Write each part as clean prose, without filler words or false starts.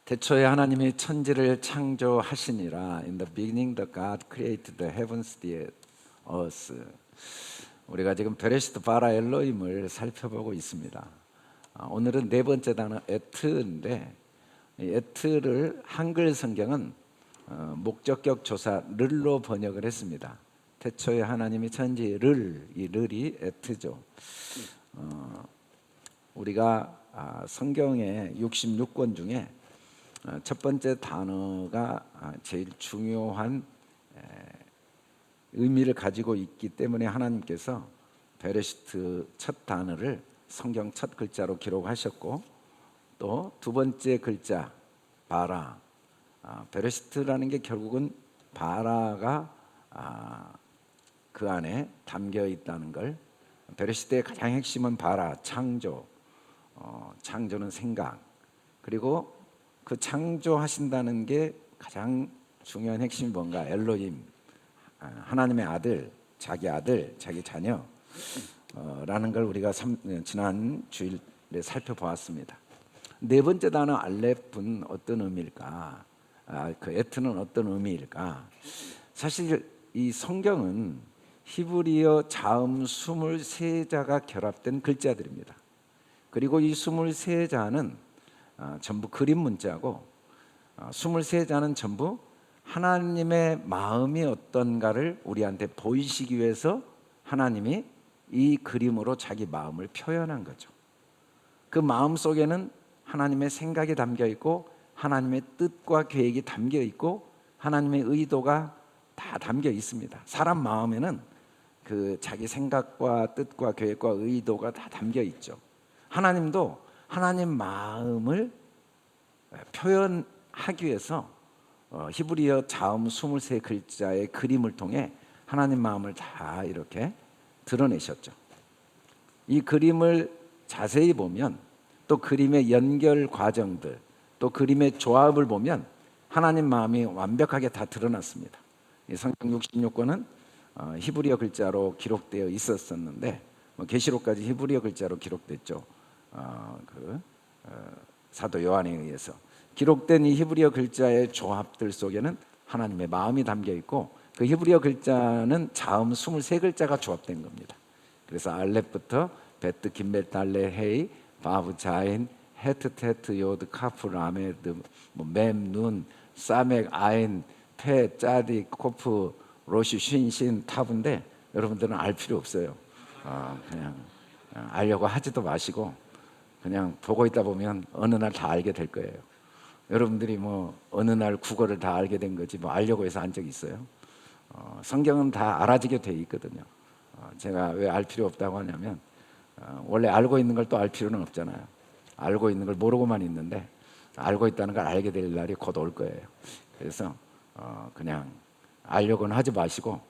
태초에 하나님이 천지를 창조하시니라. In the beginning, the God created the heavens, the earth. 우리가 지금 베레시트 바라 엘로힘을 살펴보고 있습니다. 오늘은 네 번째 단어 에트인데, 에트를 한글 성경은 목적격 조사 르로 번역을 했습니다. 태초에 하나님이 천지를, 이 르이 에트죠. 우리가 성경의 66권 중에 첫 번째 단어가 제일 중요한 의미를 가지고 있기 때문에 하나님께서 베레시트 첫 단어를 성경 첫 글자로 기록하셨고, 또 두 번째 글자 바라, 베레시트라는 게 결국은 바라가 그 안에 담겨 있다는 걸, 베레시트의 가장 핵심은 바라, 창조, 창조는 생각, 그리고 그 창조하신다는 게 가장 중요한 핵심이 뭔가? 엘로힘, 하나님의 아들, 자기 자녀 라는 걸 우리가 지난 주일에 살펴보았습니다. 네 번째 단어 알렙은 어떤 의미일까? 그 에트는 어떤 의미일까? 사실 이 성경은 히브리어 자음 23자가 결합된 글자들입니다. 그리고 이 23자는 전부 그림 문자고, 23자는 전부 하나님의 마음이 어떤가를 우리한테 보이시기 위해서 하나님이 이 그림으로 자기 마음을 표현한 거죠. 그 마음 속에는 하나님의 생각이 담겨 있고, 하나님의 뜻과 계획이 담겨 있고, 하나님의 의도가 다 담겨 있습니다. 사람 마음에는 그 자기 생각과 뜻과 계획과 의도가 다 담겨 있죠. 하나님도 하나님 마음을 표현하기 위해서 히브리어 자음 23글자의 그림을 통해 하나님 마음을 다 이렇게 드러내셨죠. 이 그림을 자세히 보면, 또 그림의 연결 과정들, 또 그림의 조합을 보면 하나님 마음이 완벽하게 다 드러났습니다. 이 성경 66권은 히브리어 글자로 기록되어 있었는데, 계시록까지 히브리어 글자로 기록됐죠. 사도 요한에 의해서 기록된 이 히브리어 글자의 조합들 속에는 하나님의 마음이 담겨 있고, 그 히브리어 글자는 자음 23글자가 조합된 겁니다. 그래서 알렙부터 베트, 김벳, 달레, 헤이, 바브, 자인, 헤트, 테트, 요드, 카프, 라메드, mem눈, 사멕, 아인, 페, 짜디, 코프, 로시, 쉰, 신, 탑인데 여러분들은 알 필요 없어요. 그냥 알려고 하지도 마시고 그냥 보고 있다 보면 어느 날 다 알게 될 거예요. 여러분들이 어느 날 국어를 다 알게 된 거지 알려고 해서 한 적 있어요? 성경은 다 알아지게 돼 있거든요. 제가 왜 알 필요 없다고 하냐면, 원래 알고 있는 걸 또 알 필요는 없잖아요. 알고 있는 걸 모르고만 있는데, 알고 있다는 걸 알게 될 날이 곧 올 거예요. 그래서 그냥 알려고는 하지 마시고,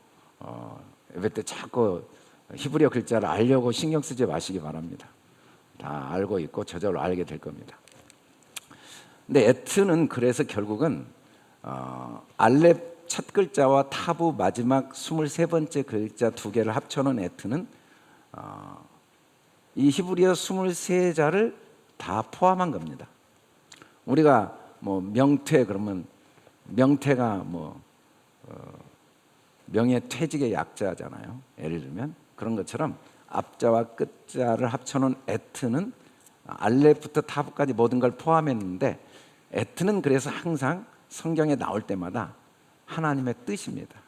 예배 때 자꾸 히브리어 글자를 알려고 신경 쓰지 마시기 바랍니다. 다 알고 있고 저절로 알게 될 겁니다. 근데 에트는 그래서 결국은 알렙 첫 글자와 타부 마지막 23번째 글자 두 개를 합쳐놓은 에트는 이 히브리어 23자를 다 포함한 겁니다. 우리가 명퇴 그러면 명퇴가 명예퇴직의 약자잖아요. 예를 들면 그런 것처럼 앞자와 끝자를 합쳐놓은 에트는 알렙부터 타부까지 모든 걸 포함했는데, 에트는 그래서 항상 성경에 나올 때마다 하나님의 뜻입니다.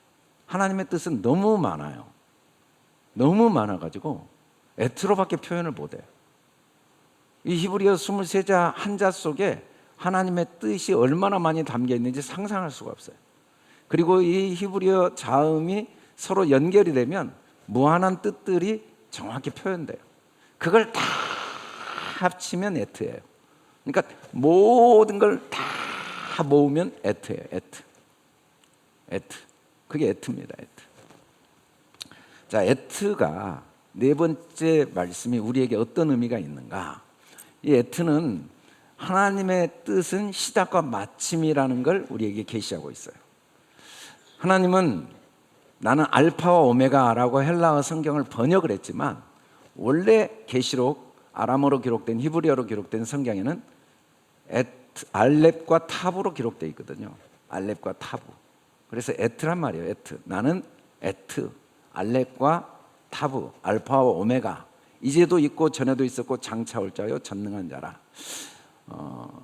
하나님의 뜻은 너무 많아요. 너무 많아가지고 에트로밖에 표현을 못해요. 이 히브리어 23자 한자 속에 하나님의 뜻이 얼마나 많이 담겨 있는지 상상할 수가 없어요. 그리고 이 히브리어 자음이 서로 연결이 되면 무한한 뜻들이 정확히 표현돼요. 그걸 다 합치면 에트예요. 그러니까 모든 걸 다 모으면 에트예요. 에트. 그게 에트입니다. 에트. 자, 에트가 네 번째 말씀이 우리에게 어떤 의미가 있는가? 이 에트는 하나님의 뜻은 시작과 마침이라는 걸 우리에게 계시하고 있어요. 하나님은 나는 알파와 오메가라고 헬라어 성경을 번역을 했지만, 원래 계시록 아람어로 기록된 히브리어로 기록된 성경에는 알렙과 탑으로 기록되어 있거든요. 알렙과 탑. 그래서 에트란 말이에요. 에트. 나는 에트. 알렙과 탑. 알파와 오메가. 이제도 있고 전에도 있었고 장차 올 자요 전능한 자라.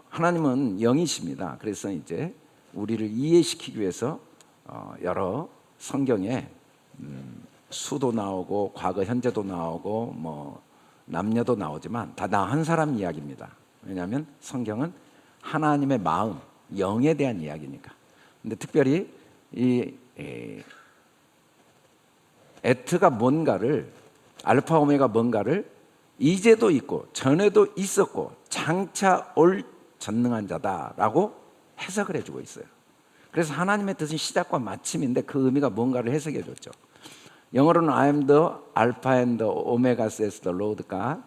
하나님은 영이십니다. 그래서 이제 우리를 이해시키기 위해서 여러 성경에 수도 나오고 과거 현재도 나오고 뭐 남녀도 나오지만 다 나 한 사람 이야기입니다. 왜냐하면 성경은 하나님의 마음, 영에 대한 이야기니까. 근데 특별히 이 에트가 뭔가를, 알파 오메가 뭔가를 이제도 있고 전에도 있었고 장차 올 전능한 자다라고 해석을 해주고 있어요. 그래서 하나님의 뜻은 시작과 마침인데 그 의미가 뭔가를 해석해 줬죠. 영어로는 I am the Alpha and the Omega says the Lord God,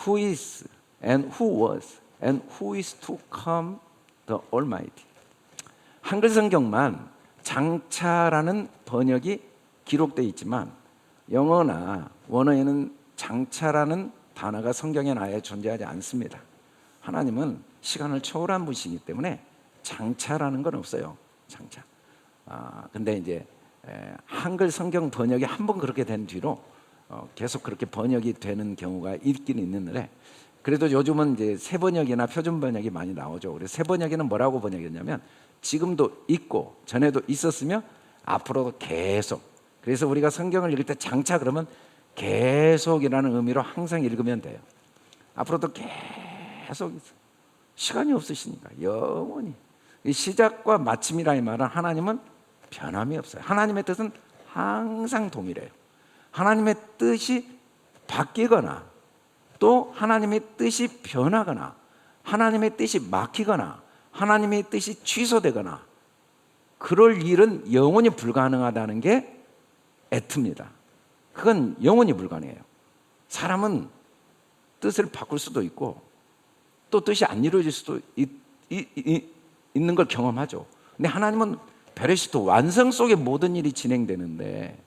who is and who was and who is to come, the Almighty. 한글 성경만 장차라는 번역이 기록되어 있지만 영어나 원어에는 장차라는 단어가 성경에 아예 존재하지 않습니다. 하나님은 시간을 초월한 분이시기 때문에 장차라는 건 없어요. 장차. 근데 이제 한글 성경 번역이 한 번 그렇게 된 뒤로 계속 그렇게 번역이 되는 경우가 있긴 있는데, 그래도 요즘은 이제 새 번역이나 표준 번역이 많이 나오죠. 그래서 새 번역에는 뭐라고 번역했냐면 지금도 있고 전에도 있었으며 앞으로도 계속. 그래서 우리가 성경을 읽을 때 장차 그러면 계속이라는 의미로 항상 읽으면 돼요. 앞으로도 계속 시간이 없으시니까 영원히. 시작과 마침이라 이 말은 하나님은 변함이 없어요. 하나님의 뜻은 항상 동일해요. 하나님의 뜻이 바뀌거나 또 하나님의 뜻이 변하거나 하나님의 뜻이 막히거나 하나님의 뜻이 취소되거나 그럴 일은 영원히 불가능하다는 게 에트입니다. 그건 영원히 불가능해요. 사람은 뜻을 바꿀 수도 있고 또 뜻이 안 이루어질 수도 있는 걸 경험하죠. 근데 하나님은 베레시트 완성 속에 모든 일이 진행되는데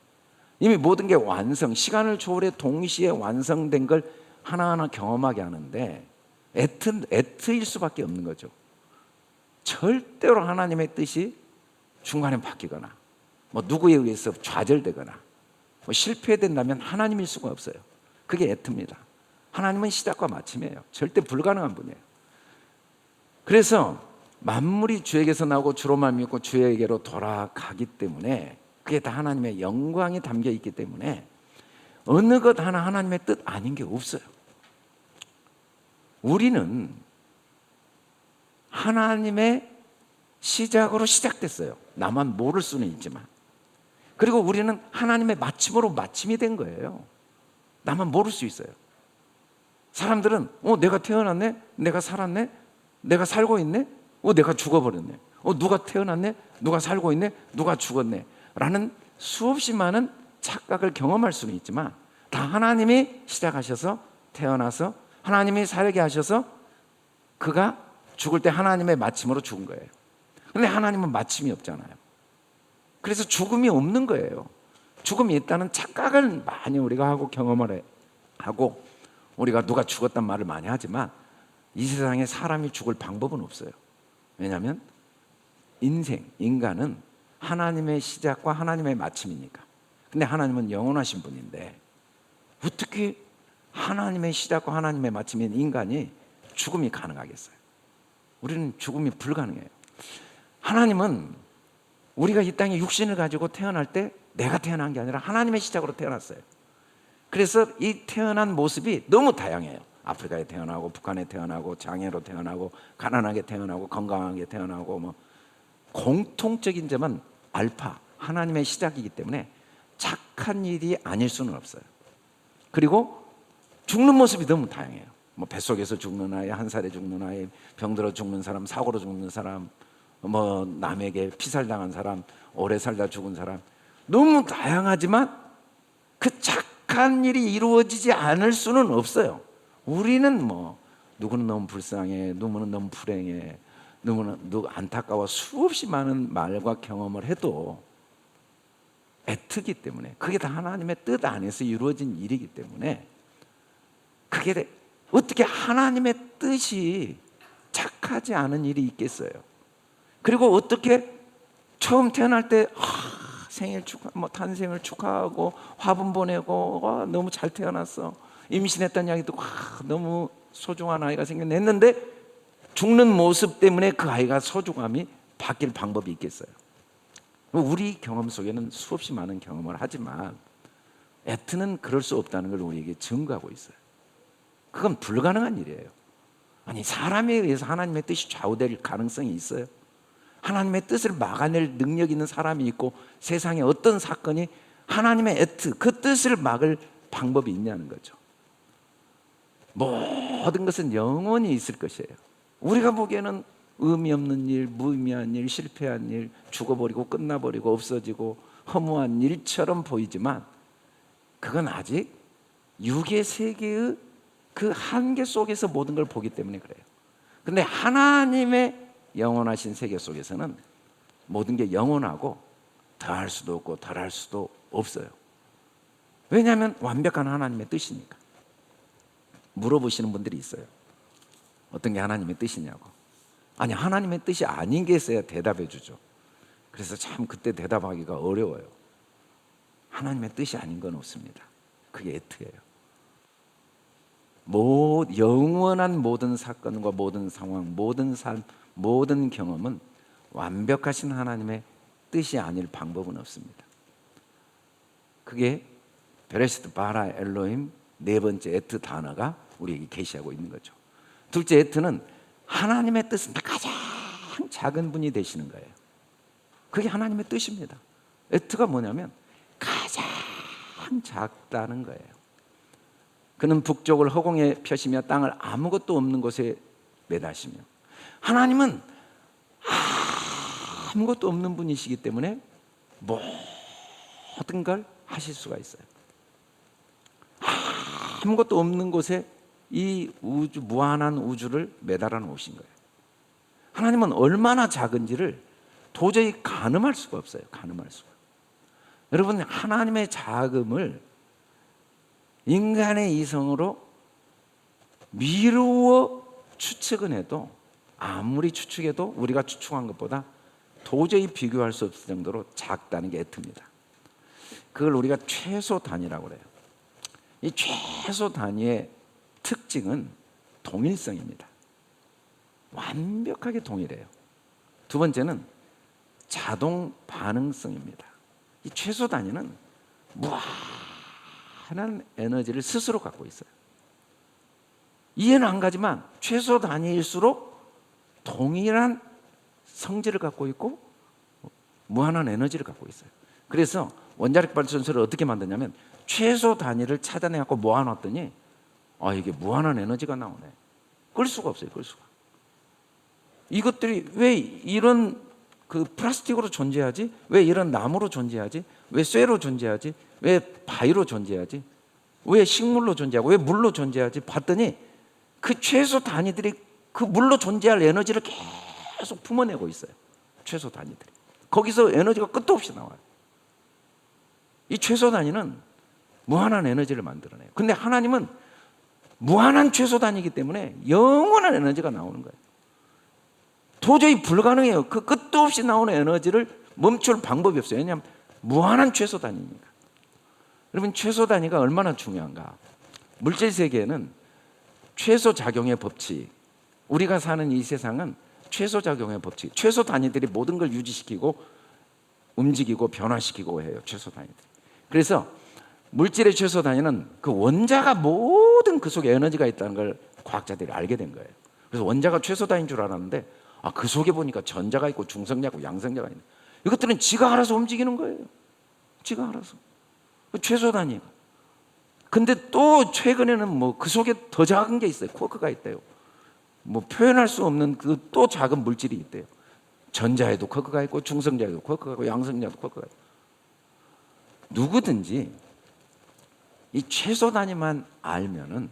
이미 모든 게 완성, 시간을 초월해 동시에 완성된 걸 하나하나 경험하게 하는데 에트일 수밖에 없는 거죠. 절대로 하나님의 뜻이 중간에 바뀌거나 뭐 누구에 의해서 좌절되거나 뭐 실패된다면 하나님일 수가 없어요. 그게 에트입니다. 하나님은 시작과 마침이에요. 절대 불가능한 분이에요. 그래서 만물이 주에게서 나오고 주로만 믿고 주에게로 돌아가기 때문에 그게 다 하나님의 영광이 담겨 있기 때문에 어느 것 하나 하나님의 뜻 아닌 게 없어요. 우리는 하나님의 시작으로 시작됐어요. 나만 모를 수는 있지만. 그리고 우리는 하나님의 마침으로 마침이 된 거예요. 나만 모를 수 있어요. 사람들은 내가 태어났네? 내가 살았네? 내가 살고 있네? 내가 죽어버렸네. 누가 태어났네? 누가 살고 있네? 누가 죽었네? 라는 수없이 많은 착각을 경험할 수는 있지만 다 하나님이 시작하셔서 태어나서 하나님이 살게 하셔서 그가 죽을 때 하나님의 마침으로 죽은 거예요. 그런데 하나님은 마침이 없잖아요. 그래서 죽음이 없는 거예요. 죽음이 있다는 착각을 많이 우리가 하고 경험을 하고 우리가 누가 죽었단 말을 많이 하지만 이 세상에 사람이 죽을 방법은 없어요. 왜냐하면 인간은 하나님의 시작과 하나님의 마침이니까. 근데 하나님은 영원하신 분인데 어떻게 하나님의 시작과 하나님의 마침인 인간이 죽음이 가능하겠어요? 우리는 죽음이 불가능해요. 하나님은 우리가 이 땅에 육신을 가지고 태어날 때 내가 태어난 게 아니라 하나님의 시작으로 태어났어요. 그래서 이 태어난 모습이 너무 다양해요. 아프리카에 태어나고 북한에 태어나고 장애로 태어나고 가난하게 태어나고 건강하게 태어나고 뭐 공통적인 점은 알파 하나님의 시작이기 때문에 착한 일이 아닐 수는 없어요. 그리고 죽는 모습이 너무 다양해요. 뭐 뱃속에서 죽는 아이, 한 살에 죽는 아이, 병들어 죽는 사람, 사고로 죽는 사람, 뭐 남에게 피살당한 사람, 오래 살다 죽은 사람, 너무 다양하지만 그 착한 일이 이루어지지 않을 수는 없어요. 우리는 뭐 누구는 너무 불쌍해, 누구는 너무 불행해, 누구는 안타까워 수없이 많은 말과 경험을 해도 애트기 때문에 그게 다 하나님의 뜻 안에서 이루어진 일이기 때문에 그게 어떻게 하나님의 뜻이 착한 축하하지 않은 일이 있겠어요? 그리고 어떻게 처음 태어날 때 생일 축하, 뭐 탄생을 축하하고 화분 보내고 와, 너무 잘 태어났어. 임신했다는 이야기도 너무 소중한 아이가 생겼는데 죽는 모습 때문에 그 아이가 소중함이 바뀔 방법이 있겠어요? 우리 경험 속에는 수없이 많은 경험을 하지만 에트는 그럴 수 없다는 걸 우리에게 증거하고 있어요. 그건 불가능한 일이에요. 아니, 사람에 의해서 하나님의 뜻이 좌우될 가능성이 있어요? 하나님의 뜻을 막아낼 능력 있는 사람이 있고 세상에 어떤 사건이 하나님의 에트, 그 뜻을 막을 방법이 있냐는 거죠. 모든 것은 영원히 있을 것이에요. 우리가 보기에는 의미 없는 일, 무의미한 일, 실패한 일, 죽어버리고 끝나버리고 없어지고 허무한 일처럼 보이지만 그건 아직 육의 세계의 그 한계 속에서 모든 걸 보기 때문에 그래요. 그런데 하나님의 영원하신 세계 속에서는 모든 게 영원하고 더할 수도 없고 덜할 수도 없어요. 왜냐하면 완벽한 하나님의 뜻이니까. 물어보시는 분들이 있어요. 어떤 게 하나님의 뜻이냐고. 아니, 하나님의 뜻이 아닌 게 있어야 대답해 주죠. 그래서 참 그때 대답하기가 어려워요. 하나님의 뜻이 아닌 건 없습니다. 그게 에트예요. 영원한 모든 사건과 모든 상황, 모든 삶, 모든 경험은 완벽하신 하나님의 뜻이 아닐 방법은 없습니다. 그게 베레시트 바라 엘로힘, 네 번째 에트 단어가 우리에게 계시하고 있는 거죠. 둘째 에트는 하나님의 뜻은 가장 작은 분이 되시는 거예요. 그게 하나님의 뜻입니다. 에트가 뭐냐면 가장 작다는 거예요. 그는 북쪽을 허공에 펴시며 땅을 아무것도 없는 곳에 매다시며, 하나님은 아무것도 없는 분이시기 때문에 모든 걸 하실 수가 있어요. 아무것도 없는 곳에 이 우주, 무한한 우주를 매달아 놓으신 거예요. 하나님은 얼마나 작은지를 도저히 가늠할 수가 없어요. 가늠할 수가. 여러분, 하나님의 작음을 인간의 이성으로 미루어 추측은 해도, 아무리 추측해도 우리가 추측한 것보다 도저히 비교할 수 없을 정도로 작다는 게 에트입니다. 그걸 우리가 최소 단위라고 그래요. 이 최소 단위의 특징은 동일성입니다. 완벽하게 동일해요. 두 번째는 자동 반응성입니다. 이 최소 단위는 무한한 에너지를 스스로 갖고 있어요. 이해는 안 가지만 최소 단위일수록 동일한 성질을 갖고 있고 무한한 에너지를 갖고 있어요. 그래서 원자력 발전소를 어떻게 만드냐면 최소 단위를 찾아내 갖고 모아놨더니 이게 무한한 에너지가 나오네. 끌 수가 없어요. 끌 수가. 이것들이 왜 이런 그 플라스틱으로 존재하지? 왜 이런 나무로 존재하지? 왜 쇠로 존재하지? 왜 바위로 존재하지? 왜 식물로 존재하고 왜 물로 존재하지? 봤더니 그 최소 단위들이 그 물로 존재할 에너지를 계속 품어내고 있어요. 최소 단위들이. 거기서 에너지가 끝도 없이 나와요. 이 최소 단위는 무한한 에너지를 만들어내요. 근데 하나님은 무한한 최소 단위이기 때문에 영원한 에너지가 나오는 거예요. 도저히 불가능해요. 그 끝도 없이 나오는 에너지를 멈출 방법이 없어요. 왜냐하면 무한한 최소 단위니까. 여러분, 최소 단위가 얼마나 중요한가? 물질 세계에는 최소 작용의 법칙, 우리가 사는 이 세상은 최소 작용의 법칙, 최소 단위들이 모든 걸 유지시키고 움직이고 변화시키고 해요. 최소 단위들. 그래서 물질의 최소 단위는 그 원자가 모든 그 속에 에너지가 있다는 걸 과학자들이 알게 된 거예요. 그래서 원자가 최소 단위인 줄 알았는데 그 속에 보니까 전자가 있고 중성자가 있고 양성자가 있는, 이것들은 지가 알아서 움직이는 거예요. 지가 알아서. 최소 단위가. 근데 또 최근에는 뭐 그 속에 더 작은 게 있어요. 쿼크가 있대요. 뭐 표현할 수 없는 그 또 작은 물질이 있대요. 전자에도 쿼크가 있고 중성자에도 쿼크가 있고 양성자도 쿼크가 있고. 누구든지 이 최소 단위만 알면은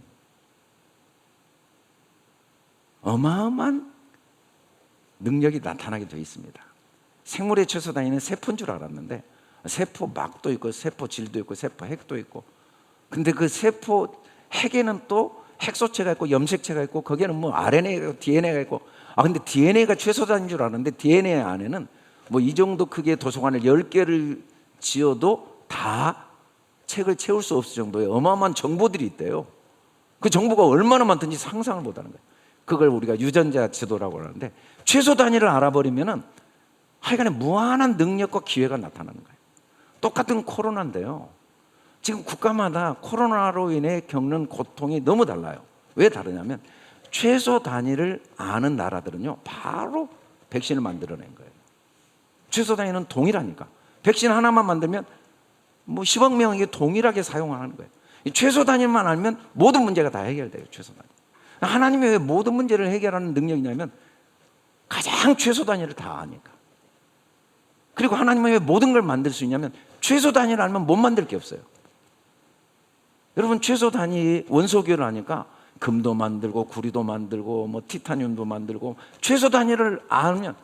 어마어마한 능력이 나타나게 되어 있습니다. 생물의 최소 단위는 세포인 줄 알았는데 세포 막도 있고 세포 질도 있고 세포 핵도 있고, 근데 그 세포 핵에는 또 핵소체가 있고 염색체가 있고 거기에는 뭐 RNA가 있고 DNA가 있고 근데 DNA가 최소 단위인 줄 아는데 DNA 안에는 뭐 이 정도 크기의 도서관을 10개를 지어도 다 책을 채울 수 없을 정도의 어마어마한 정보들이 있대요. 그 정보가 얼마나 많든지 상상을 못하는 거예요. 그걸 우리가 유전자 지도라고 하는데, 최소 단위를 알아버리면은 하여간에 무한한 능력과 기회가 나타나는 거예요. 똑같은 코로나인데요, 지금 국가마다 코로나로 인해 겪는 고통이 너무 달라요. 왜 다르냐면 최소 단위를 아는 나라들은요 바로 백신을 만들어낸 거예요. 최소 단위는 동일하니까. 백신 하나만 만들면 뭐 10억 명에게 동일하게 사용하는 거예요. 이 최소 단위만 알면 모든 문제가 다 해결돼요. 최소 단위. 하나님이 왜 모든 문제를 해결하는 능력이냐면 가장 최소 단위를 다 아니까. 그리고 하나님은 왜 모든 걸 만들 수 있냐면 최소 단위를 알면 못 만들 게 없어요. 여러분, 최소 단위 원소교를 아니까 금도 만들고 구리도 만들고 뭐 티타늄도 만들고, 최소 단위를 알면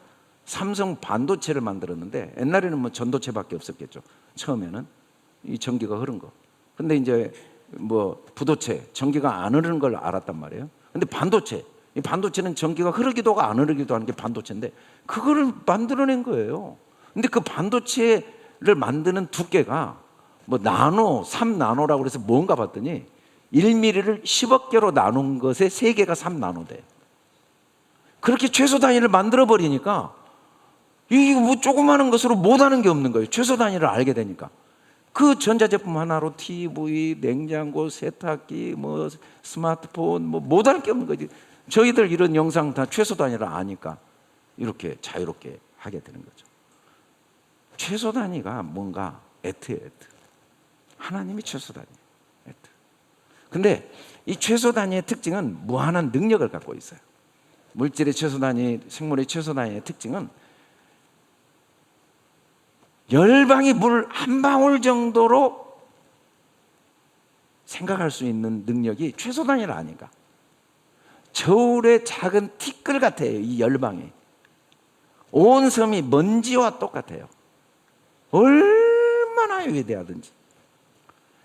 삼성 반도체를 만들었는데, 옛날에는 뭐 전도체밖에 없었겠죠. 처음에는 이 전기가 흐른 거. 근데 이제 뭐 부도체, 전기가 안 흐르는 걸 알았단 말이에요. 근데 반도체, 이 반도체는 전기가 흐르기도 하고 안 흐르기도 하는 게 반도체인데 그거를 만들어낸 거예요. 근데 그 반도체를 만드는 두께가 뭐 나노, 3나노라고 그래서 뭔가 봤더니 1mm를 10억 개로 나눈 것에 3개가 3나노 돼. 그렇게 최소 단위를 만들어 버리니까 이거 뭐 조그마한 것으로 못하는 게 없는 거예요. 최소 단위를 알게 되니까. 그 전자제품 하나로 TV, 냉장고, 세탁기, 뭐 스마트폰 뭐 못하는 게 없는 거지. 저희들 이런 영상 다 최소 단위를 아니까 이렇게 자유롭게 하게 되는 거죠. 최소 단위가 뭔가 에트예요, 에트. 하나님이 최소 단위, 에트. 근데 이 최소 단위의 특징은 무한한 능력을 갖고 있어요. 물질의 최소 단위, 생물의 최소 단위의 특징은 열방이 물 한 방울 정도로 생각할 수 있는 능력이 최소 단위를 아니까. 저울의 작은 티끌 같아요. 이 열방이 온 섬이 먼지와 똑같아요. 얼마나 위대하든지.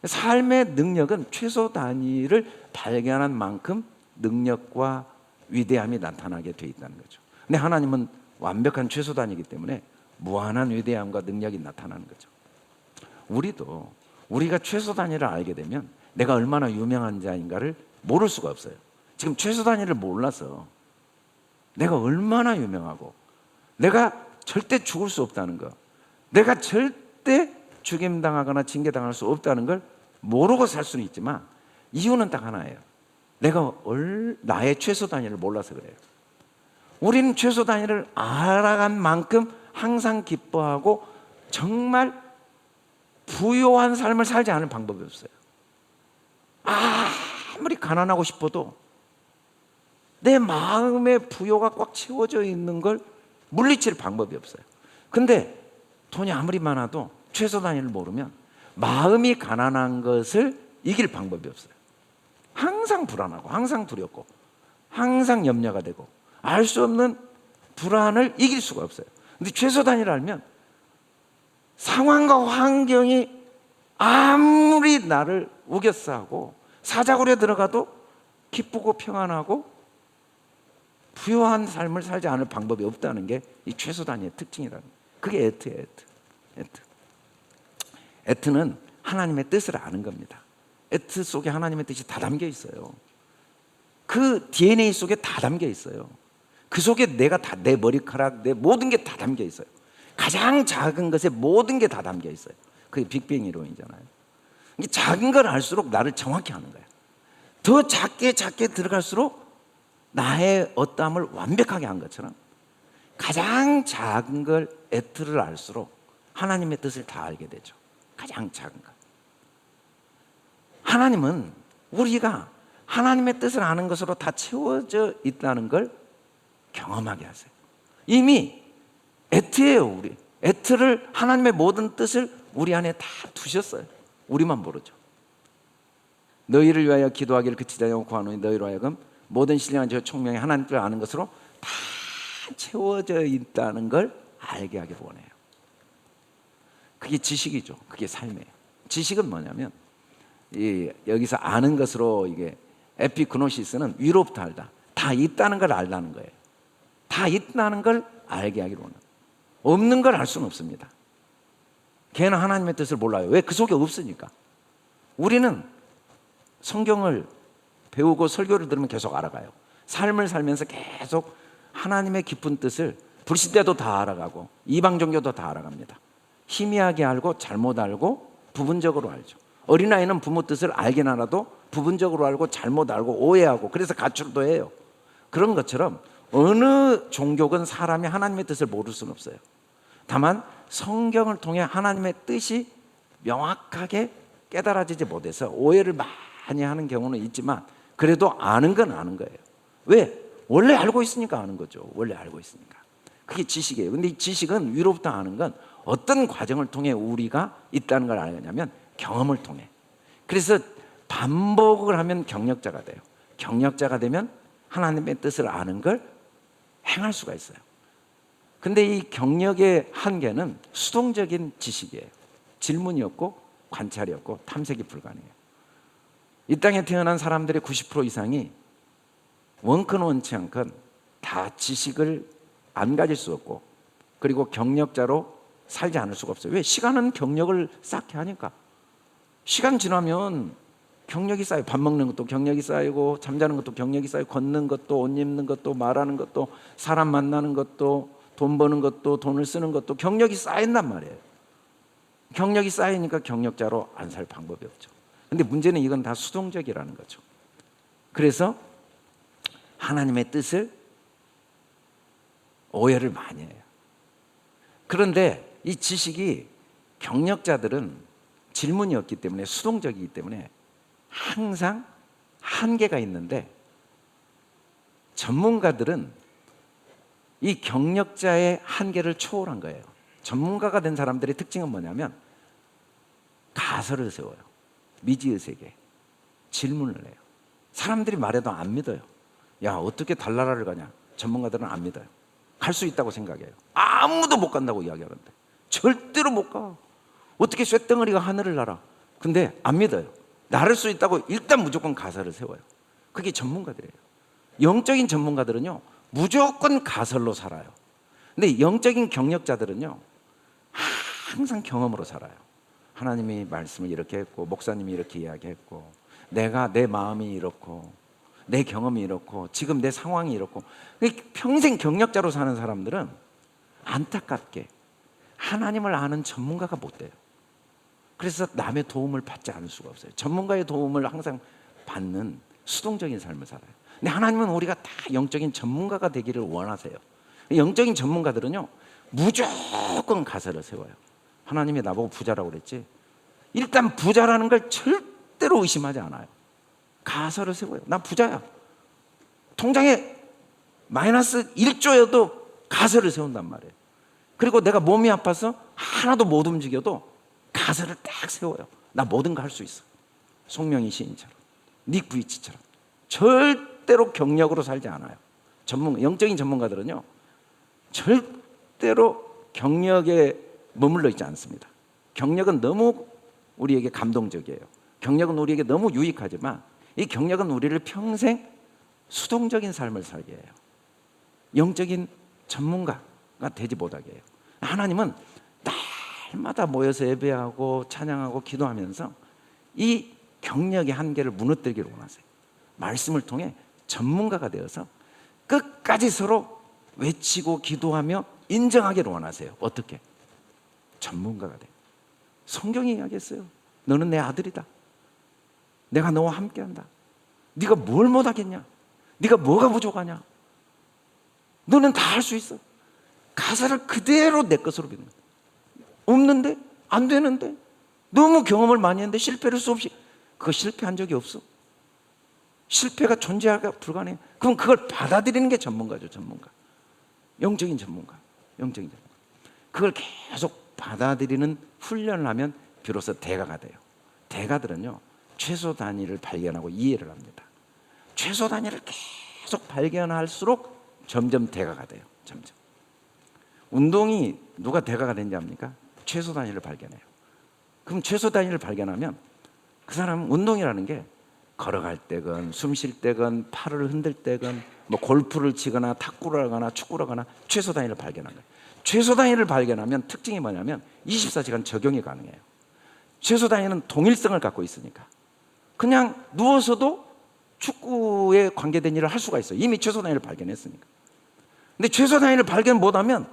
삶의 능력은 최소 단위를 발견한 만큼 능력과 위대함이 나타나게 돼 있다는 거죠. 근데 하나님은 완벽한 최소 단위이기 때문에 무한한 위대함과 능력이 나타나는 거죠. 우리도 우리가 최소 단위를 알게 되면 내가 얼마나 유명한 자인가를 모를 수가 없어요. 지금 최소 단위를 몰라서 내가 얼마나 유명하고 내가 절대 죽을 수 없다는 거, 내가 절대 죽임당하거나 징계당할 수 없다는 걸 모르고 살 수는 있지만 이유는 딱 하나예요. 내가 나의 최소 단위를 몰라서 그래요. 우리는 최소 단위를 알아간 만큼 항상 기뻐하고 정말 부요한 삶을 살지 않을 방법이 없어요. 아무리 가난하고 싶어도 내 마음의 부요가 꽉 채워져 있는 걸 물리칠 방법이 없어요. 근데 돈이 아무리 많아도 최소 단위를 모르면 마음이 가난한 것을 이길 방법이 없어요. 항상 불안하고 항상 두렵고 항상 염려가 되고 알 수 없는 불안을 이길 수가 없어요. 근데 최소 단위를 알면 상황과 환경이 아무리 나를 우겨싸고 사자굴에 들어가도 기쁘고 평안하고 부유한 삶을 살지 않을 방법이 없다는 게 이 최소 단위의 특징이라는 거예요. 그게 에트예요, 에트. 에트는 하나님의 뜻을 아는 겁니다. 에트 속에 하나님의 뜻이 다 담겨 있어요. 그 DNA 속에 다 담겨 있어요. 그 속에 내가 다, 내 머리카락, 내 모든 게 다 담겨 있어요. 가장 작은 것에 모든 게 다 담겨 있어요. 그게 빅뱅 이론이잖아요. 작은 걸 알수록 나를 정확히 아는 거예요. 더 작게 들어갈수록 나의 어떠함을 완벽하게 한 것처럼 가장 작은 걸 에트를 알수록 하나님의 뜻을 다 알게 되죠. 가장 작은 것. 하나님은 우리가 하나님의 뜻을 아는 것으로 다 채워져 있다는 걸 경험하게 하세요. 이미 에트예요. 우리 에트를, 하나님의 모든 뜻을 우리 안에 다 두셨어요. 우리만 모르죠. 너희를 위하여 기도하기를 그치지 않고 구하노니 너희로 하여금 모든 신령한 저 총명의 하나님 뜻을 아는 것으로 다 채워져 있다는 걸 알게 하길 원해요. 그게 지식이죠. 그게 삶이에요. 지식은 뭐냐면 여기서 아는 것으로 이게 에피그노시스는 위로부터 알다. 다 있다는 걸 알다는 거예요. 다 있다는 걸 알게 하기로 원합니다. 없는 걸 알 수는 없습니다. 걔는 하나님의 뜻을 몰라요. 왜? 그 속에 없으니까. 우리는 성경을 배우고 설교를 들으면 계속 알아가요. 삶을 살면서 계속 하나님의 깊은 뜻을 불시대도 다 알아가고 이방 종교도 다 알아갑니다. 희미하게 알고 잘못 알고 부분적으로 알죠. 어린아이는 부모 뜻을 알긴 알아도 부분적으로 알고 잘못 알고 오해하고 그래서 가출도 해요. 그런 것처럼 어느 종교건 사람이 하나님의 뜻을 모를 수는 없어요. 다만 성경을 통해 하나님의 뜻이 명확하게 깨달아지지 못해서 오해를 많이 하는 경우는 있지만 그래도 아는 건 아는 거예요. 왜? 원래 알고 있으니까 아는 거죠. 원래 알고 있으니까. 그게 지식이에요. 근데 이 지식은 위로부터 아는 건 어떤 과정을 통해 우리가 있다는 걸 알겠냐면 경험을 통해. 그래서 반복을 하면 경력자가 돼요. 경력자가 되면 하나님의 뜻을 아는 걸 행할 수가 있어요. 근데 이 경력의 한계는 수동적인 지식이에요. 질문이 없고 관찰이 없고 탐색이 불가능해요. 이 땅에 태어난 사람들의 90% 이상이 원컨 원치 않건 다 지식을 안 가질 수 없고 그리고 경력자로 살지 않을 수가 없어요. 왜? 시간은 경력을 쌓게 하니까. 시간 지나면 경력이 쌓여요. 밥 먹는 것도 경력이 쌓이고 잠자는 것도 경력이 쌓이고 걷는 것도 옷 입는 것도 말하는 것도 사람 만나는 것도 돈 버는 것도 돈을 쓰는 것도 경력이 쌓인단 말이에요. 경력이 쌓이니까 경력자로 안 살 방법이 없죠. 근데 문제는 이건 다 수동적이라는 거죠. 그래서 하나님의 뜻을 오해를 많이 해요. 그런데 이 지식이 경력자들은 질문이 없기 때문에 수동적이기 때문에 항상 한계가 있는데 전문가들은 이 경력자의 한계를 초월한 거예요. 전문가가 된 사람들의 특징은 뭐냐면 가설을 세워요. 미지의 세계, 질문을 해요. 사람들이 말해도 안 믿어요. 야, 어떻게 달나라를 가냐? 전문가들은 안 믿어요. 갈 수 있다고 생각해요. 아무도 못 간다고 이야기하는데 절대로 못 가. 어떻게 쇳덩어리가 하늘을 날아? 근데 안 믿어요. 나를 수 있다고 일단 무조건 가설을 세워요. 그게 전문가들이에요. 영적인 전문가들은요 무조건 가설로 살아요. 근데 영적인 경력자들은요 항상 경험으로 살아요. 하나님이 말씀을 이렇게 했고 목사님이 이렇게 이야기했고 내가 내 마음이 이렇고 내 경험이 이렇고 지금 내 상황이 이렇고 평생 경력자로 사는 사람들은 안타깝게 하나님을 아는 전문가가 못 돼요. 그래서 남의 도움을 받지 않을 수가 없어요. 전문가의 도움을 항상 받는 수동적인 삶을 살아요. 근데 하나님은 우리가 다 영적인 전문가가 되기를 원하세요. 영적인 전문가들은요 무조건 가설을 세워요. 하나님이 나보고 부자라고 그랬지? 일단 부자라는 걸 절대로 의심하지 않아요. 가설을 세워요. 난 부자야. 통장에 마이너스 1조여도 가설을 세운단 말이에요. 그리고 내가 몸이 아파서 하나도 못 움직여도 가설을 딱 세워요. 나 뭐든가 할 수 있어. 송명희 시인처럼, 닉 부이치처럼 절대로 경력으로 살지 않아요. 영적인 전문가들은요 절대로 경력에 머물러 있지 않습니다. 경력은 너무 우리에게 감동적이에요. 경력은 우리에게 너무 유익하지만 이 경력은 우리를 평생 수동적인 삶을 살게 해요. 영적인 전문가가 되지 못하게 해요. 하나님은 날마다 모여서 예배하고 찬양하고 기도하면서 이 경력의 한계를 무너뜨리기를 원하세요. 말씀을 통해 전문가가 되어서 끝까지 서로 외치고 기도하며 인정하기를 원하세요. 어떻게? 전문가가 돼. 성경이 이야기했어요. 너는 내 아들이다. 내가 너와 함께한다. 네가 뭘 못하겠냐? 네가 뭐가 부족하냐? 너는 다 할 수 있어. 가사를 그대로 내 것으로 믿는 거야. 없는데? 안 되는데? 너무 경험을 많이 했는데 실패를 수없이. 그거 실패한 적이 없어. 실패가 존재하기가 불가능해. 그럼 그걸 받아들이는 게 전문가죠. 전문가. 영적인 전문가. 영적인 전문가. 그걸 계속 받아들이는 훈련을 하면 비로소 대가가 돼요. 대가들은요 최소 단위를 발견하고 이해를 합니다. 최소 단위를 계속 발견할수록 점점 대가가 돼요. 점점. 운동이 누가 대가가 된지 압니까? 최소 단위를 발견해요. 그럼 최소 단위를 발견하면 그 사람은 운동이라는 게 걸어갈 때건 숨 쉴 때건 팔을 흔들 때건 뭐 골프를 치거나 탁구를 하거나 축구를 하거나 최소 단위를 발견한 거예요. 최소 단위를 발견하면 특징이 뭐냐면 24시간 적용이 가능해요. 최소 단위는 동일성을 갖고 있으니까 그냥 누워서도 축구에 관계된 일을 할 수가 있어요. 이미 최소 단위를 발견했으니까. 근데 최소 단위를 발견 못하면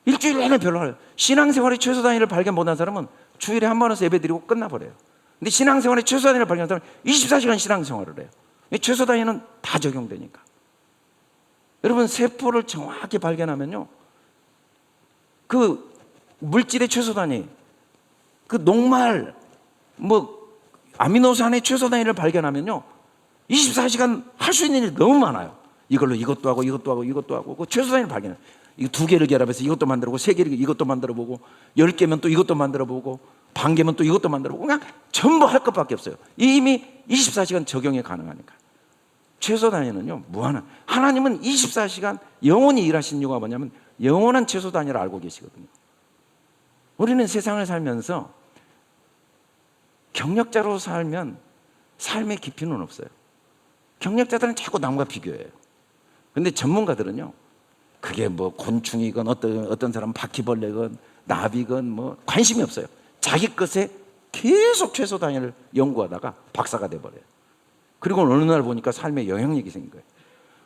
일주일 내내 별로 해요. 신앙생활의 최소 단위를 발견 못한 사람은 주일에 한 번 와서 예배 드리고 끝나버려요. 근데 신앙생활의 최소 단위를 발견한 사람은 24시간 신앙생활을 해요. 최소 단위는 다 적용되니까. 여러분, 세포를 정확히 발견하면요, 그 물질의 최소 단위, 그 녹말, 아미노산의 최소 단위를 발견하면요, 24시간 할 수 있는 일이 너무 많아요. 이걸로 이것도 하고 이것도 하고 이것도 하고 그 최소 단위를 발견해요. 이거 2개를 결합해서 이것도 만들어보고 3개를 이것도 만들어보고 10개면 또 이것도 만들어보고 반 개면 또 이것도 만들어보고 그냥 전부 할 것밖에 없어요. 이미 24시간 적용이 가능하니까. 최소 단위는요 무한한. 하나님은 24시간 영원히 일하신 이유가 뭐냐면 영원한 최소 단위를 알고 계시거든요. 우리는 세상을 살면서 경력자로 살면 삶의 깊이는 없어요. 경력자들은 자꾸 남과 비교해요. 근데 전문가들은요, 그게 뭐 곤충이건 어떤 사람은 바퀴벌레건 나비건 뭐 관심이 없어요. 자기 것에 계속 최소 단위를 연구하다가 박사가 돼버려요. 그리고 어느 날 보니까 삶에 영향력이 생긴 거예요.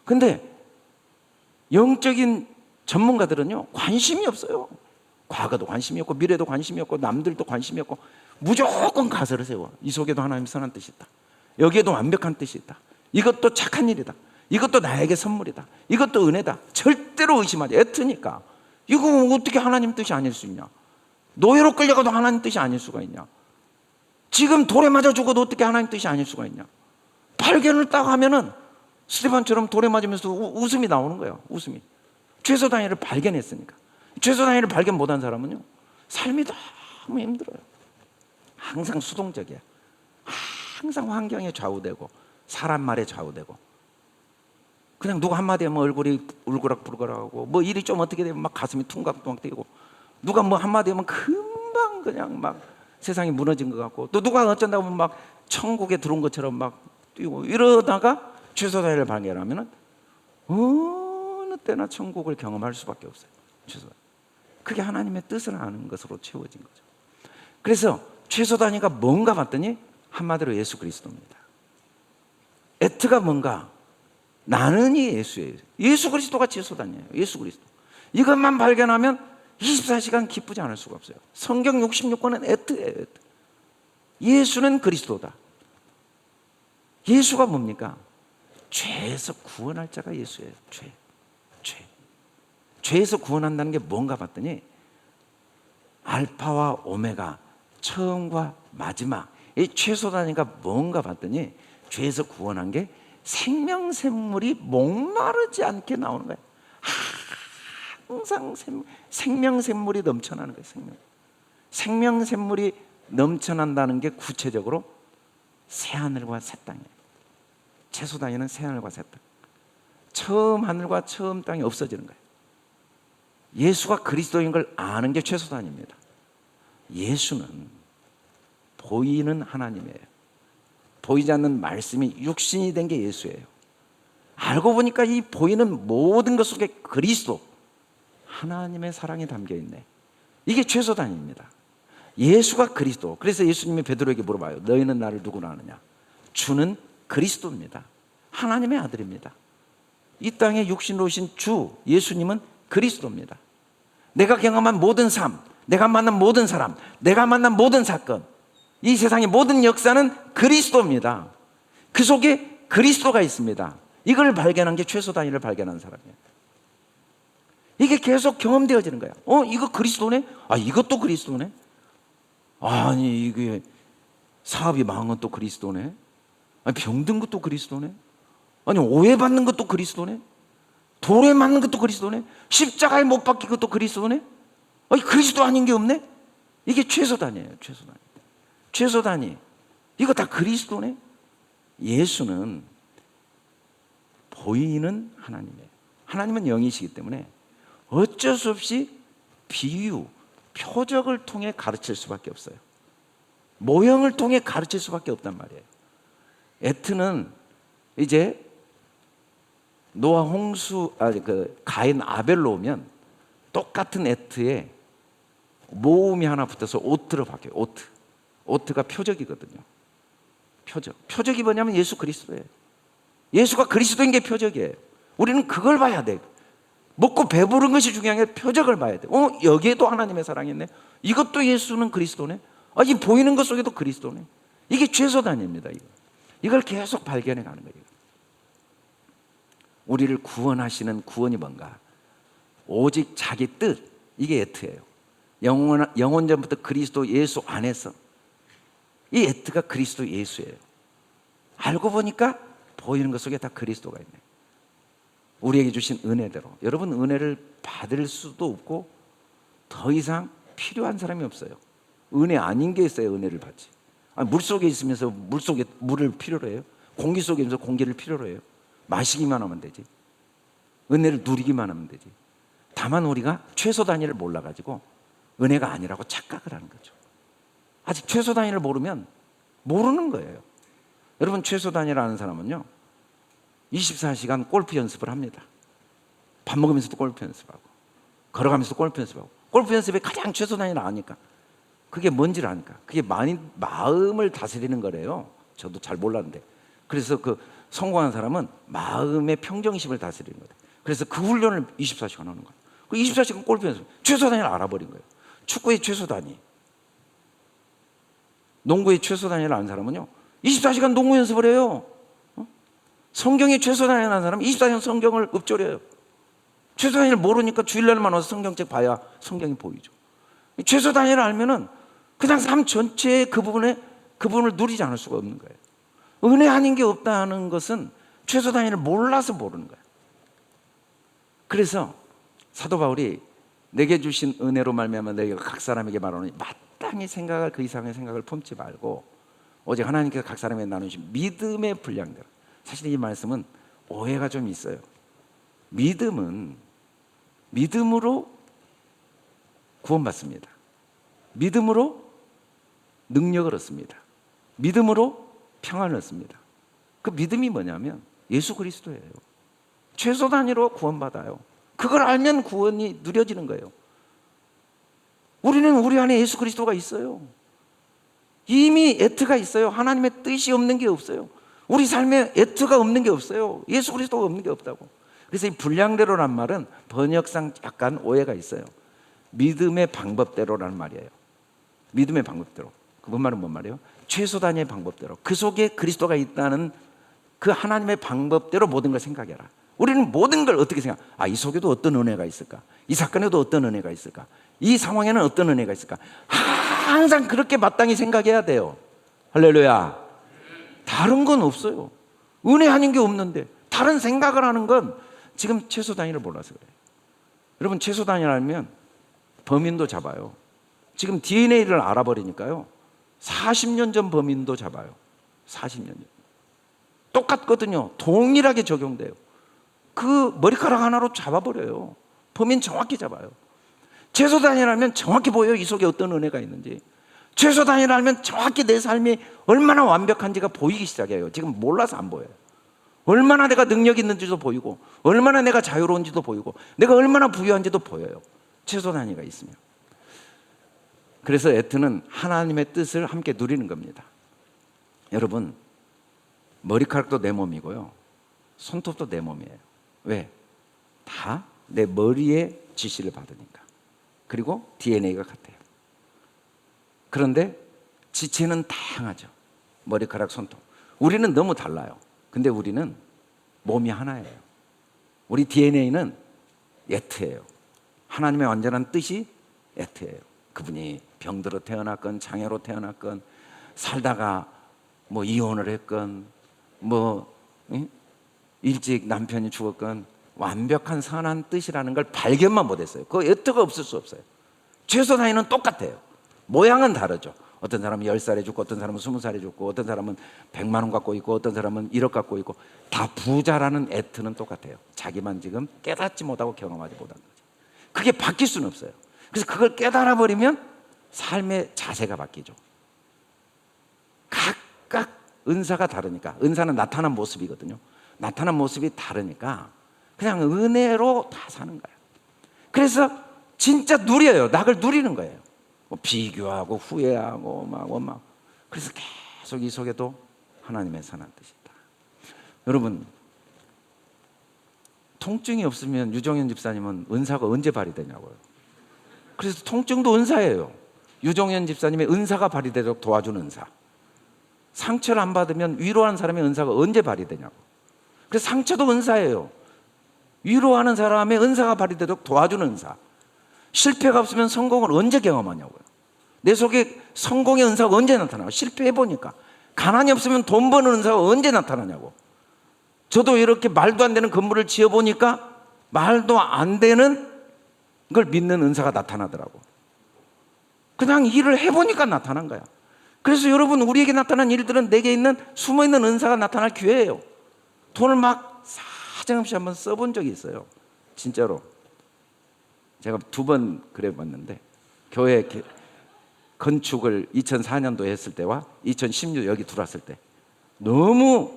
근데 영적인 전문가들은요 관심이 없어요. 과거도 관심이 없고 미래도 관심이 없고 남들도 관심이 없고 무조건 가설을 세워. 이 속에도 하나님의 선한 뜻이 있다. 여기에도 완벽한 뜻이 있다. 이것도 착한 일이다. 이것도 나에게 선물이다. 이것도 은혜다. 절대로 의심하지. 애트니까. 이거 어떻게 하나님 뜻이 아닐 수 있냐. 노예로 끌려가도 하나님 뜻이 아닐 수가 있냐. 지금 돌에 맞아 죽어도 어떻게 하나님 뜻이 아닐 수가 있냐. 발견을 딱 하면은 스테반처럼 돌에 맞으면서 웃음이 나오는 거예요. 웃음이. 최소 단위를 발견했으니까. 최소 단위를 발견 못한 사람은요 삶이 너무 힘들어요. 항상 수동적이야. 항상 환경에 좌우되고 사람 말에 좌우되고 그냥 누가 한마디 하면 얼굴이 울그락불그락하고 뭐 일이 좀 어떻게 되면 막 가슴이 퉁각퉁각 뛰고 누가 뭐 한마디 하면 금방 그냥 막 세상이 무너진 것 같고 또 누가 어쩐다 보면 막 천국에 들어온 것처럼 막 뛰고 이러다가 최소 단위를 발견하면은 어느 때나 천국을 경험할 수밖에 없어요. 최소 단위. 그게 하나님의 뜻을 아는 것으로 채워진 거죠. 그래서 최소 단위가 뭔가 봤더니 한마디로 예수 그리스도입니다. 에트가 뭔가? 나는 이 예수예요. 예수 그리스도가 최소 단위예요. 예수 그리스도. 이것만 발견하면 24시간 기쁘지 않을 수가 없어요. 성경 66권은 에트예요. 에트. 예수는 그리스도다. 예수가 뭡니까? 죄에서 구원할 자가 예수예요. 죄. 죄에서 구원한다는 게 뭔가 봤더니 알파와 오메가, 처음과 마지막. 이 최소 단위가 뭔가 봤더니 죄에서 구원한 게 생명샘물이 목마르지 않게 나오는 거예요. 항상 생명샘물이 넘쳐나는 거예요. 생명샘물이 넘쳐난다는 게 구체적으로 새하늘과 새 땅이에요. 최소 단위는 새하늘과 새 땅. 처음 하늘과 처음 땅이 없어지는 거예요. 예수가 그리스도인 걸 아는 게 최소 단위입니다. 예수는 보이는 하나님이에요. 보이지 않는 말씀이 육신이 된 게 예수예요. 알고 보니까 이 보이는 모든 것 속에 그리스도, 하나님의 사랑이 담겨 있네. 이게 최소 단위입니다. 예수가 그리스도. 그래서 예수님이 베드로에게 물어봐요. 너희는 나를 누구로 아느냐? 주는 그리스도입니다. 하나님의 아들입니다. 이 땅에 육신으로 오신 주 예수님은 그리스도입니다. 내가 경험한 모든 삶, 내가 만난 모든 사람, 내가 만난 모든 사건, 이 세상의 모든 역사는 그리스도입니다. 그 속에 그리스도가 있습니다. 이걸 발견한 게 최소 단위를 발견한 사람이에요. 이게 계속 경험되어지는 거야. 이거 그리스도네? 이것도 그리스도네? 아니 이게 사업이 망한 것도 그리스도네? 병든 것도 그리스도네? 아니 오해받는 것도 그리스도네? 돌에 맞는 것도 그리스도네? 십자가에 못 박힌 것도 그리스도네? 그리스도 아닌 게 없네? 이게 최소 단위예요. 최소 단위. 최소 단위. 이거 다 그리스도네? 예수는 보이는 하나님이에요. 하나님은 영이시기 때문에 어쩔 수 없이 비유, 표적을 통해 가르칠 수밖에 없어요. 모형을 통해 가르칠 수밖에 없단 말이에요. 에트는 이제 노아 홍수, 가인 아벨로 오면 똑같은 에트에 모음이 하나 붙어서 오트로 바뀌어요. 오트가 표적이거든요. 표적이 뭐냐면 예수 그리스도예요. 예수가 그리스도인 게 표적이에요. 우리는 그걸 봐야 돼요. 먹고 배부른 것이 중요한 게 표적을 봐야 돼요. 여기에도 하나님의 사랑이 있네. 이것도 예수는 그리스도네. 이 보이는 것 속에도 그리스도네. 이게 최소단입니다. 이걸 계속 발견해 가는 거예요. 우리를 구원하시는 구원이 뭔가? 오직 자기 뜻. 이게 에트예요. 영원전부터 그리스도 예수 안에서. 이 에트가 그리스도 예수예요. 알고 보니까 보이는 것 속에 다 그리스도가 있네. 우리에게 주신 은혜대로. 여러분, 은혜를 받을 수도 없고 더 이상 필요한 사람이 없어요. 은혜 아닌 게 있어야 은혜를 받지. 물속에 있으면서 물속에 물을 필요로 해요. 공기 속에 있으면서 공기를 필요로 해요. 마시기만 하면 되지. 은혜를 누리기만 하면 되지. 다만 우리가 최소 단위를 몰라가지고 은혜가 아니라고 착각을 하는 거죠. 아직 최소 단위를 모르면 모르는 거예요. 여러분, 최소 단위를 아는 사람은요 24시간 골프 연습을 합니다. 밥 먹으면서도 골프 연습하고 걸어가면서도 골프 연습하고. 골프 연습의 가장 최소 단위를 아니까. 그게 뭔지를 아니까. 그게 마음을 다스리는 거래요. 저도 잘 몰랐는데. 그래서 그 성공한 사람은 마음의 평정심을 다스리는 거예요. 그래서 그 훈련을 24시간 하는 거예요. 그 24시간 골프 연습 최소 단위를 알아버린 거예요. 축구의 최소 단위, 농구의 최소 단위를 아는 사람은요 24시간 농구 연습을 해요. 성경의 최소 단위를 아는 사람은 24시간 성경을 읊조려요. 최소 단위를 모르니까 주일날만 와서 성경책 봐야 성경이 보이죠. 최소 단위를 알면은 그냥 삶 전체의 그 부분을 누리지 않을 수가 없는 거예요. 은혜 아닌 게 없다는 것은 최소 단위를 몰라서 모르는 거예요. 그래서 사도 바울이 내게 주신 은혜로 말미암아 내가 각 사람에게 말하노니 마땅히 생각할 그 이상의 생각을 품지 말고 오직 하나님께서 각 사람에게 나누신 믿음의 분량대로. 사실 이 말씀은 오해가 좀 있어요. 믿음은 믿음으로 구원받습니다. 믿음으로 능력을 얻습니다. 믿음으로 평안을 얻습니다. 그 믿음이 뭐냐면 예수 그리스도예요. 최소 단위로 구원받아요. 그걸 알면 구원이 누려지는 거예요. 우리는 우리 안에 예수 그리스도가 있어요. 이미 에트가 있어요. 하나님의 뜻이 없는 게 없어요. 우리 삶에 에트가 없는 게 없어요. 예수 그리스도가 없는 게 없다고. 그래서 이 분량대로란 말은 번역상 약간 오해가 있어요. 믿음의 방법대로라는 말이에요. 믿음의 방법대로. 그 말은 뭔 말이에요? 최소 단위의 방법대로. 그 속에 그리스도가 있다는 그 하나님의 방법대로 모든 걸 생각해라. 우리는 모든 걸 어떻게 생각? 이 속에도 어떤 은혜가 있을까? 이 사건에도 어떤 은혜가 있을까? 이 상황에는 어떤 은혜가 있을까? 항상 그렇게 마땅히 생각해야 돼요. 할렐루야. 다른 건 없어요. 은혜 아닌 게 없는데 다른 생각을 하는 건 지금 최소 단위를 몰라서 그래요. 여러분, 최소 단위를 알면 범인도 잡아요. 지금 DNA를 알아버리니까요 40년 전 범인도 잡아요. 40년 전. 똑같거든요. 동일하게 적용돼요. 그 머리카락 하나로 잡아버려요. 범인 정확히 잡아요. 최소 단위를 알면 정확히 보여요. 이 속에 어떤 은혜가 있는지. 최소 단위를 알면 정확히 내 삶이 얼마나 완벽한지가 보이기 시작해요. 지금 몰라서 안 보여요. 얼마나 내가 능력이 있는지도 보이고 얼마나 내가 자유로운지도 보이고 내가 얼마나 부유한지도 보여요. 최소 단위가 있으면. 그래서 에트는 하나님의 뜻을 함께 누리는 겁니다. 여러분, 머리카락도 내 몸이고요 손톱도 내 몸이에요. 왜? 다 내 머리의 지시를 받으니까. 그리고 DNA가 같아요. 그런데 지체는 다양하죠. 머리카락, 손톱. 우리는 너무 달라요. 근데 우리는 몸이 하나예요. 우리 DNA는 에트예요. 하나님의 완전한 뜻이 에트예요. 그분이 병들어 태어났건 장애로 태어났건 살다가 이혼을 했건 일찍 남편이 죽었건 완벽한 선한 뜻이라는 걸 발견만 못했어요. 그 에트가 없을 수 없어요. 최소 단위는 똑같아요. 모양은 다르죠. 어떤 사람은 10살에 죽고 어떤 사람은 20살에 죽고 어떤 사람은 100만 원 갖고 있고 어떤 사람은 1억 갖고 있고 다 부자라는 에트는 똑같아요. 자기만 지금 깨닫지 못하고 경험하지 못한 거죠. 그게 바뀔 수는 없어요. 그래서 그걸 깨달아 버리면 삶의 자세가 바뀌죠. 각각 은사가 다르니까, 은사는 나타난 모습이거든요. 나타난 모습이 다르니까 그냥 은혜로 다 사는 거예요. 그래서 진짜 누려요. 낙을 누리는 거예요. 뭐 비교하고 후회하고 막 그래서 계속 이 속에도 하나님의 선한 뜻이 있다. 여러분, 통증이 없으면 유정현 집사님은 은사가 언제 발휘되냐고요. 그래서 통증도 은사예요. 유정현 집사님의 은사가 발휘되도록 도와주는 은사. 상처를 안 받으면 위로하는 사람의 은사가 언제 발휘되냐고. 그래서 상처도 은사예요. 위로하는 사람의 은사가 발휘되도록 도와주는 은사. 실패가 없으면 성공을 언제 경험하냐고요. 내 속에 성공의 은사가 언제 나타나고. 실패해보니까. 가난이 없으면 돈 버는 은사가 언제 나타나냐고. 저도 이렇게 말도 안 되는 건물을 지어보니까 말도 안 되는 걸 믿는 은사가 나타나더라고. 그냥 일을 해보니까 나타난 거야. 그래서 여러분, 우리에게 나타난 일들은 내게 있는 숨어있는 은사가 나타날 기회예요. 돈을 막 사정없이 한번 써본 적이 있어요. 진짜로. 제가 2번 그래봤는데, 교회 건축을 2004년도에 했을 때와 2016 여기 들어왔을 때 너무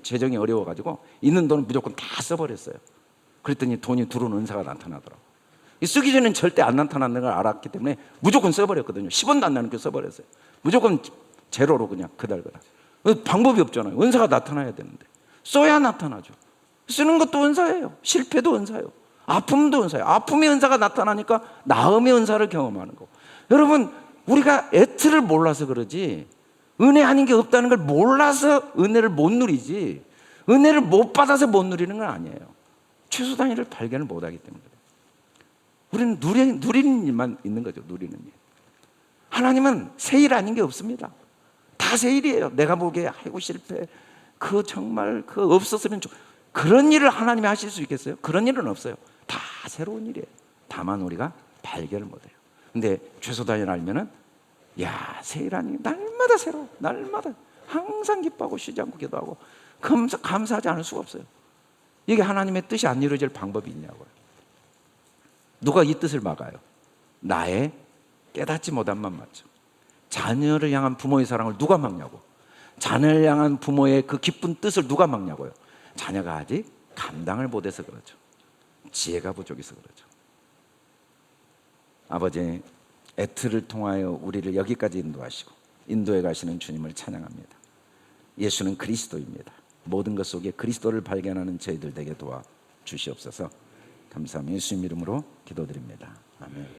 재정이 어려워가지고 있는 돈은 무조건 다 써버렸어요. 그랬더니 돈이 들어오는 은사가 나타나더라고요. 쓰기 전에는 절대 안 나타나는 걸 알았기 때문에 무조건 써버렸거든요. 10원도 안 나는 게 써버렸어요. 무조건 제로로 그냥 그달그달. 방법이 없잖아요. 은사가 나타나야 되는데. 써야 나타나죠. 쓰는 것도 은사예요. 실패도 은사예요. 아픔도 은사예요. 아픔의 은사가 나타나니까 나음의 은사를 경험하는 거고. 여러분, 우리가 애틀을 몰라서 그러지, 은혜 아닌 게 없다는 걸 몰라서 은혜를 못 누리지, 은혜를 못 받아서 못 누리는 건 아니에요. 최소 단위를 발견을 못 하기 때문에. 우리는 누리는 일만 있는 거죠. 누리는 일. 하나님은 새 일 아닌 게 없습니다. 다 새 일이에요. 내가 보기에 아이고 실패, 정말 없었으면 그런 일을 하나님이 하실 수 있겠어요? 그런 일은 없어요. 다 새로운 일이에요. 다만 우리가 발견을 못해요. 근데 최소 단위를 알면은, 야, 새 일 아닌 게 날마다 새로워. 날마다 항상 기뻐하고 쉬지 않고 기도하고 감사하지 않을 수가 없어요. 이게 하나님의 뜻이 안 이루어질 방법이 있냐고요. 누가 이 뜻을 막아요? 나의 깨닫지 못함만 맞죠. 자녀를 향한 부모의 사랑을 누가 막냐고. 자녀를 향한 부모의 그 기쁜 뜻을 누가 막냐고요. 자녀가 아직 감당을 못해서 그렇죠. 지혜가 부족해서 그렇죠. 아버지, 애틀을 통하여 우리를 여기까지 인도하시고 인도에 가시는 주님을 찬양합니다. 예수는 그리스도입니다. 모든 것 속에 그리스도를 발견하는 저희들 되게 도와주시옵소서. 감사합니다. 예수님 이름으로 기도드립니다. 아멘.